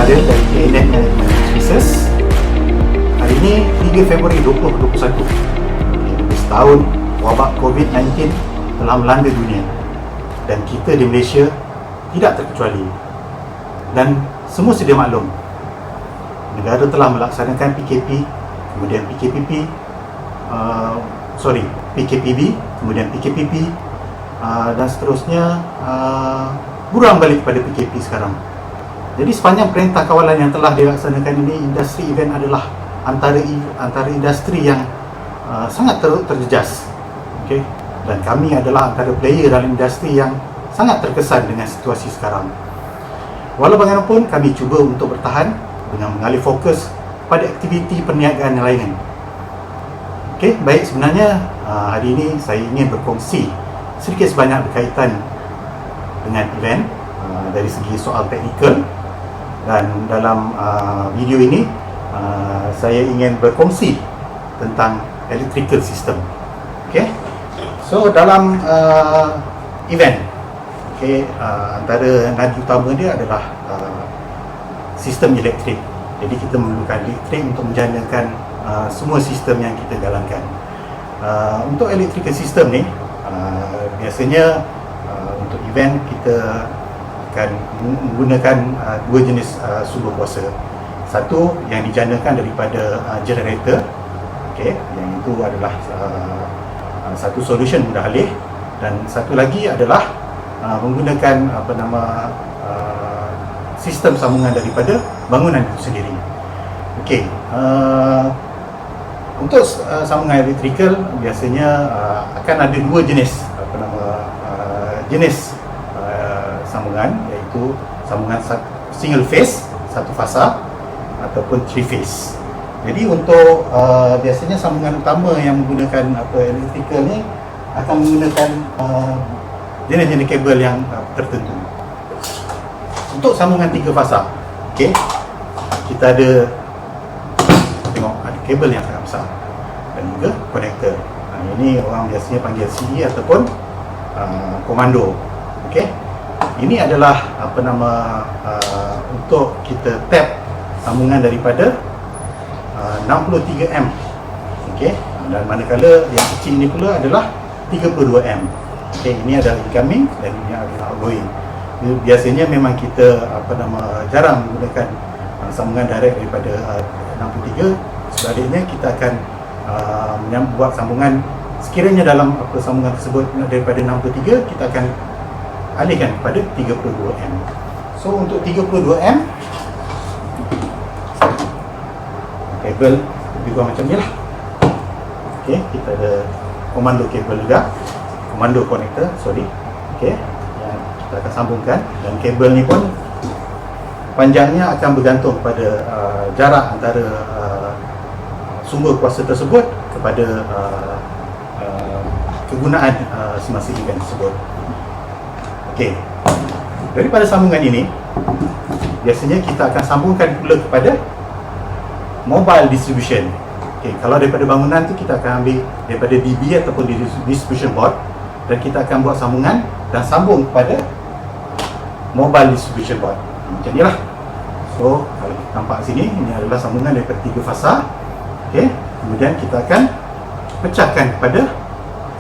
Fadil dari KNet Management Services. Hari ini 3 Februari 2021. Setahun wabak COVID-19 telah melanda dunia dan kita di Malaysia tidak terkecuali. Dan semua sedia maklum, negara telah melaksanakan PKP, kemudian PKPB, kemudian PKPP, dan seterusnya, buram balik pada PKP sekarang. Jadi sepanjang perintah kawalan yang telah dilaksanakan ini, industri event adalah antara industri yang sangat terjejas. Okay? Dan kami adalah antara player dalam industri yang sangat terkesan dengan situasi sekarang. Walau bagaimanapun, kami cuba untuk bertahan dengan mengalih fokus pada aktiviti perniagaan yang lain. Okey, baik, sebenarnya hari ini saya ingin berkongsi sedikit sebanyak berkaitan dengan event dari segi soal teknikal, dan dalam video ini saya ingin berkongsi tentang electrical system. Okey, so dalam event, okey, antara nadi utama dia adalah sistem elektrik. Jadi kita memerlukan elektrik untuk menjanakan semua sistem yang kita jalankan. Untuk electrical system ni, biasanya untuk event kita akan menggunakan dua jenis sumber kuasa. Satu yang dijanakan daripada generator, okay, yang itu adalah satu solution mudah alih, dan satu lagi adalah menggunakan sistem sambungan daripada bangunan itu sendiri. Okey, untuk sambungan elektrikal biasanya akan ada dua jenis sambungan, iaitu sambungan single phase, satu fasa, ataupun three phase. Jadi untuk biasanya sambungan utama yang menggunakan elektrikal ni akan menggunakan jenis-jenis kabel yang tertentu. Untuk sambungan 3 fasa, okey, kita ada kabel yang sangat besar dan juga konektor. Ini orang biasanya panggil CE ataupun komando. Okey, ini adalah untuk kita tap sambungan daripada 63 M. Okey, dan manakala yang kecil ini pula adalah 32 M. Okey, ini adalah incoming dan ini adalah outgoing. Biasanya memang kita jarang menggunakan sambungan direct daripada 63. Sebaliknya kita akan buat sambungan sekiranya dalam sambungan tersebut daripada 63, kita akan alihkan kepada 32 M. So untuk 32 M, kabel lebih kurang macam ni lah. Okey, kita ada komando kabel juga, komando konektor, okey, yang kita akan sambungkan, dan kabel ni pun panjangnya akan bergantung pada jarak antara sumber kuasa tersebut kepada kegunaan semasa event tersebut. Okey, daripada sambungan ini biasanya kita akan sambungkan pula kepada mobile distribution. Okey, kalau daripada bangunan tu kita akan ambil daripada DB ataupun distribution board, dan kita akan buat sambungan dan sambung kepada mobile distribution board. Macam ni lah. So kalau kita nampak sini, ini adalah sambungan daripada 3 fasa. Okey, kemudian kita akan pecahkan kepada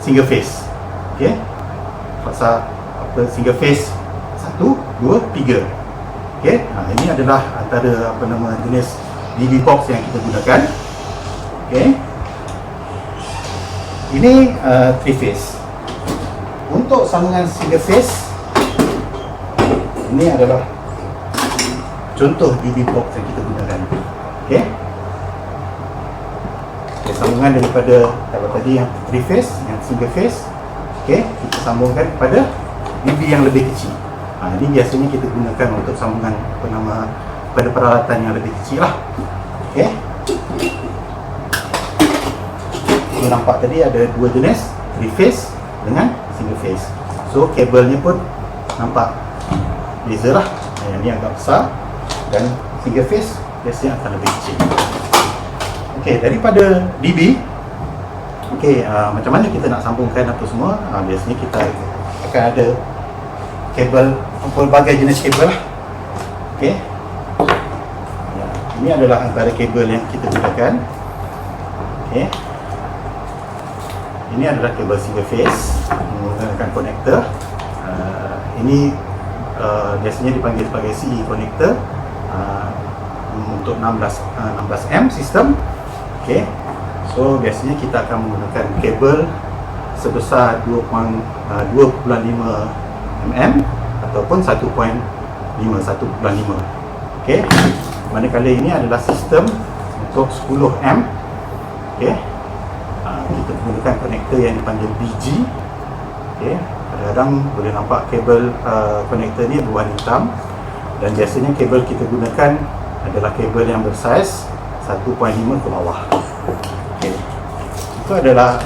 single phase. Okey, fasa single phase 1, 2, 3. Okey, ini adalah antara jenis DB box yang kita gunakan. Okey, ini 3 phase. Untuk sambungan single phase, ini adalah contoh DB box yang kita gunakan. Okey, sambungan daripada, kalau tadi yang 3 phase, yang single phase, okey, kita sambungkan kepada DB yang lebih kecil. Ini biasanya kita gunakan untuk sambungan pada peralatan yang lebih kecil lah. Okey, kita nampak tadi ada dua jenis, 3 phase dengan single phase. So kabelnya pun nampak beza lah. Yang ni agak besar, dan single phase biasanya akan lebih kecil. Okey, daripada DB, okey, macam mana kita nak sambungkan apa semua? Biasanya kita akan ada kabel, pelbagai jenis kabel lah. Okey, Ini adalah antara kabel yang kita gunakan. Okey. Ini adalah kabel single phase menggunakan konektor. Ini biasanya dipanggil sebagai CE connector untuk 16M sistem. Okey. So biasanya kita akan menggunakan kabel sebesar 2.5 mm ataupun 1.5. Okey. Manakala ini adalah sistem untuk 10M. Okey. Kita gunakan konektor yang dipanggil BG. Okey. Kadang-kadang boleh nampak kabel konektor ni berwarna hitam, dan biasanya kabel kita gunakan adalah kabel yang bersaiz 1.5 ke bawah. Okey. Itu adalah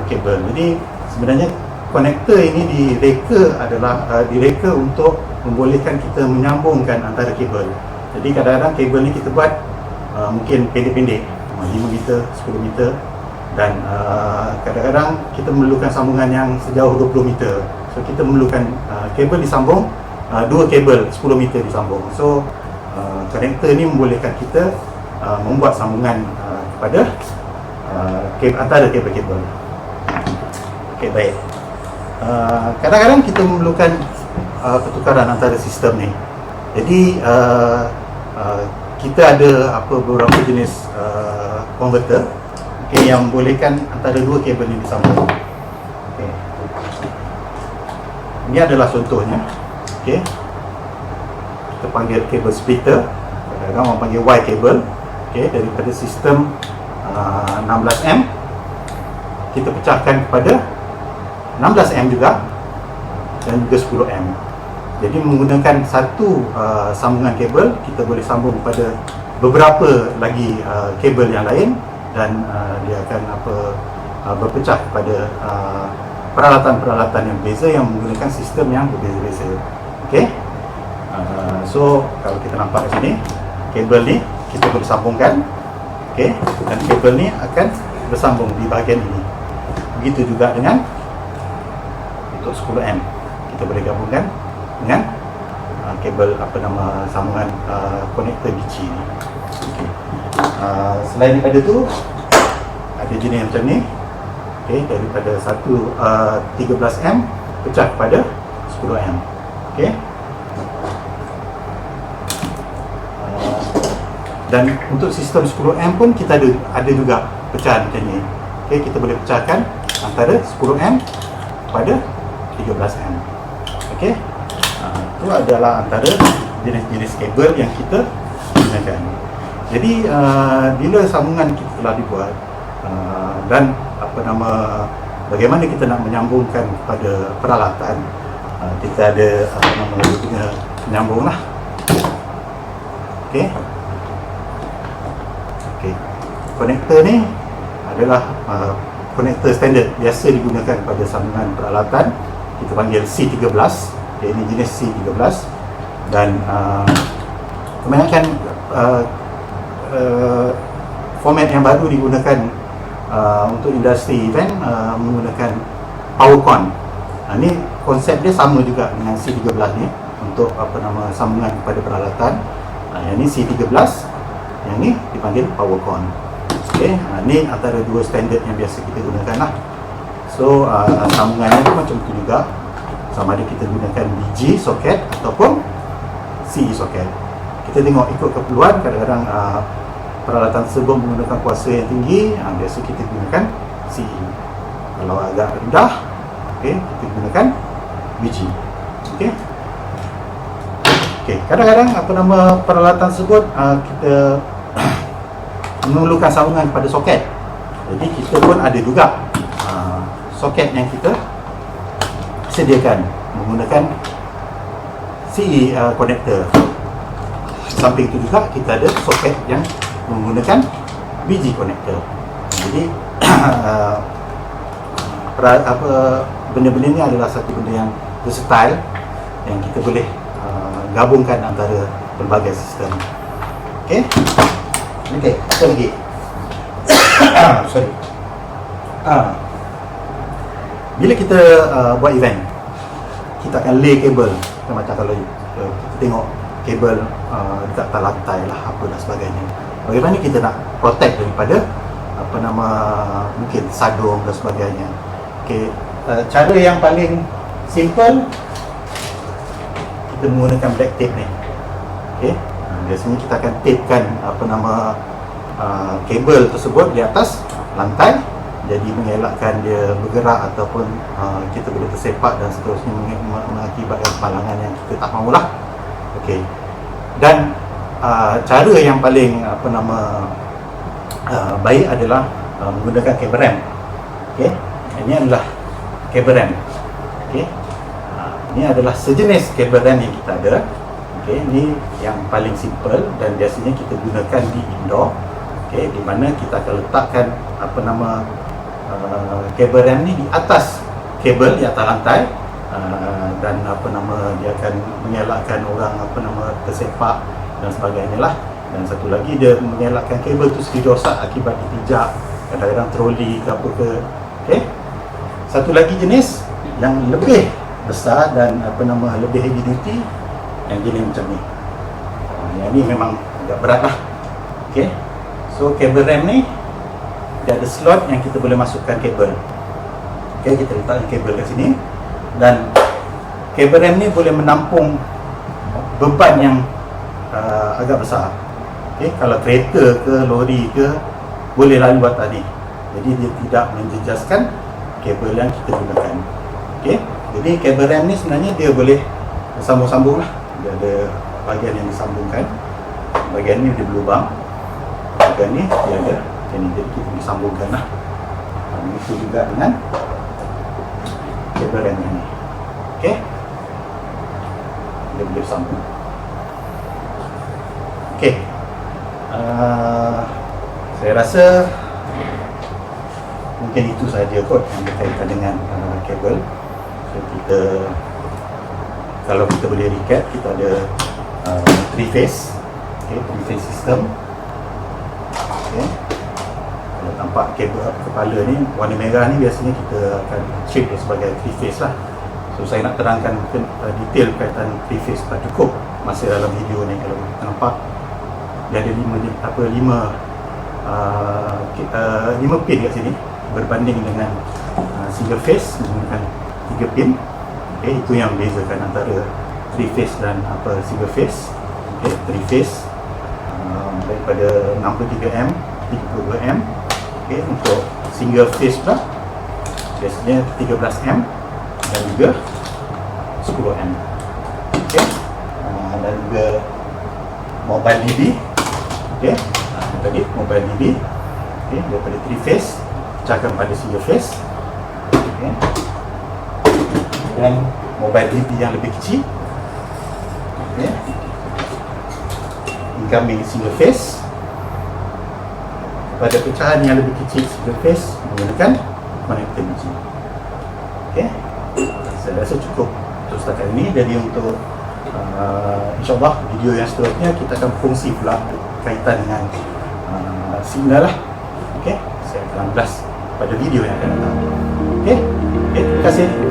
kabel. Jadi sebenarnya konektor ini direka untuk membolehkan kita menyambungkan antara kabel. Jadi kadang-kadang kabel ni kita buat mungkin pendek-pendek, 5 meter, 10 meter, dan kadang-kadang kita memerlukan sambungan yang sejauh 20 meter. So kita memerlukan kabel disambung, 2 kabel 10 meter disambung. So konektor ni membolehkan kita membuat sambungan kepada antara kabel-kabel. Okey, baik. Kadang-kadang kita memerlukan pertukaran antara sistem ni. Jadi kita ada beberapa jenis converter, okay, yang membolehkan antara 2 kabel ini disambung. Okay. Ini adalah contohnya. Okay. Kita panggil kabel splitter, kadang-kadang orang panggil Y kabel. Okay, daripada sistem 16M kita pecahkan kepada 16M juga dan juga 10M. Jadi menggunakan satu sambungan kabel, kita boleh sambung kepada beberapa lagi kabel yang lain, dan dia akan berpecah kepada peralatan-peralatan yang berbeza yang menggunakan sistem yang berbeza-beza. Okey. So kalau kita nampak di sini, kabel ni kita boleh sambungkan. Okey, dan kabel ni akan bersambung di bahagian ini. Begitu juga dengan untuk 10M, kita boleh gabungkan dengan kabel sambungan konektor BG ni. Okay. Selain daripada tu, ada jenis macam ni. Okay, daripada 13M pecah kepada 10M. Okay. Dan untuk sistem 10M pun kita ada juga pecahan macam ni. Okay, kita boleh pecahkan antara 10M kepada 13M. Okey. Itu adalah antara jenis-jenis kabel yang kita gunakan. Jadi bila sambungan kita telah dibuat, dan bagaimana kita nak menyambungkan kepada peralatan, kita ada punya penyambung lah. Okey. Okey. Konektor ni adalah konektor standard biasa digunakan pada sambungan peralatan. Kita panggil C13. Okay, ini jenis C13, dan kebanyakan format yang baru digunakan untuk industri event menggunakan PowerCon. Ini konsep dia sama juga dengan C13 ni untuk sambungan kepada peralatan. Yang ni C13, yang ni dipanggil PowerCon. Okay, ni antara 2 standard yang biasa kita gunakan lah. So sambungannya tu macam tu juga, sama ada kita gunakan BG socket ataupun CE socket. Kita tengok ikut keperluan. Kadang-kadang peralatan tersebut menggunakan kuasa yang tinggi, biasa kita gunakan CE. Kalau agak rendah, okay, kita gunakan BG. Okay. Okay. Kadang-kadang peralatan tersebut kita memerlukan sambungan pada soket. Jadi kita pun ada juga soket yang kita sediakan menggunakan CE connector. Samping itu juga kita ada soket yang menggunakan BG connector. Jadi benda-benda ni adalah satu benda yang versatile, yang kita boleh gabungkan antara berbagai sistem. Okey. Okey, apa lagi? Sorry. Bila kita buat event, kita akan lay kabel. Macam kalau kita tengok kabel dekat atas lantai lah, apa dan sebagainya. bagaimana kita nak protect daripada mungkin sadung dan sebagainya. Okey, cara yang paling simple, kita menggunakan black tape ni. Okey, biasanya kita akan tapekan kabel tersebut di atas lantai, jadi mengelakkan dia bergerak ataupun kita boleh tersepak dan seterusnya, mengakibatkan kemalangan yang kita tak mahulah. Okey, dan cara yang paling baik adalah menggunakan kabel rem. Okey, ini adalah kabel rem. Okey, ini adalah sejenis kabel rem yang kita ada. Okey, ini yang paling simple dan biasanya kita gunakan di indoor. Okey, di mana kita akan letakkan kabel rem ni di atas kabel, di atas lantai, dan dia akan mengelakkan orang tersepak dan sebagainya lah. Dan satu lagi, dia mengelakkan kabel tu sendiri rosak akibat dipijak, kadang-kadang troli ke apa ke. Okey, satu lagi jenis yang lebih besar dan lebih heavy duty, yang jenis macam ni. Yang ni memang agak berat lah. Okey, so kabel rem ni dia ada slot yang kita boleh masukkan kabel. Okey, kita letakkan kabel kat sini, dan kabel rem ni boleh menampung beban yang agak besar. Okey, kalau kereta ke lori ke boleh lalu atas ni, jadi dia tidak menjejaskan kabel yang kita gunakan. Okey, jadi kabel rem ni sebenarnya dia boleh bersambung-sambung lah. Dia ada bahagian yang disambungkan, bahagian ni dia berlubang, bahagian ni dia ada ini, jadi kita disambungkan lah. Begitu juga dengan kabel rem ni. Okey, dia boleh sambung. Okey, saya rasa mungkin itu sahaja kot yang berkaitan dengan kabel. So kita, kalau kita boleh recap, kita ada 3 phase. Okay, 3 phase system. Okay, kalau nampak kabel kepala ni warna merah ni, biasanya kita akan treat dia sebagai 3 phase lah. So saya nak terangkan mungkin detail berkaitan 3 phase tak cukup masa dalam video ni. Kalau kita nampak dia ada 5 pin kat sini, berbanding dengan single phase menggunakan 3 pin. Okay, itu yang membezakan antara 3 phase dan single phase. Okay, 3 phase daripada 63M, 32M. Okay, untuk single phase pula biasanya 13M dan juga 10M. Okay, dan juga mobile DB. Okay, tadi mobile DB. Okay, daripada 3 phase pecahkan pada single phase. Okay, dan mobile DB yang lebih kecil. Okay, incoming single phase pada pecahan yang lebih kecil single phase menggunakan connector biji. Okay, saya rasa cukup untuk setakat ini. Jadi untuk InsyaAllah video yang seterusnya kita akan fungsi pula kaitan dengan signal lah. Okay, saya akan ulas pada video yang akan datang. Okay, terima kasih.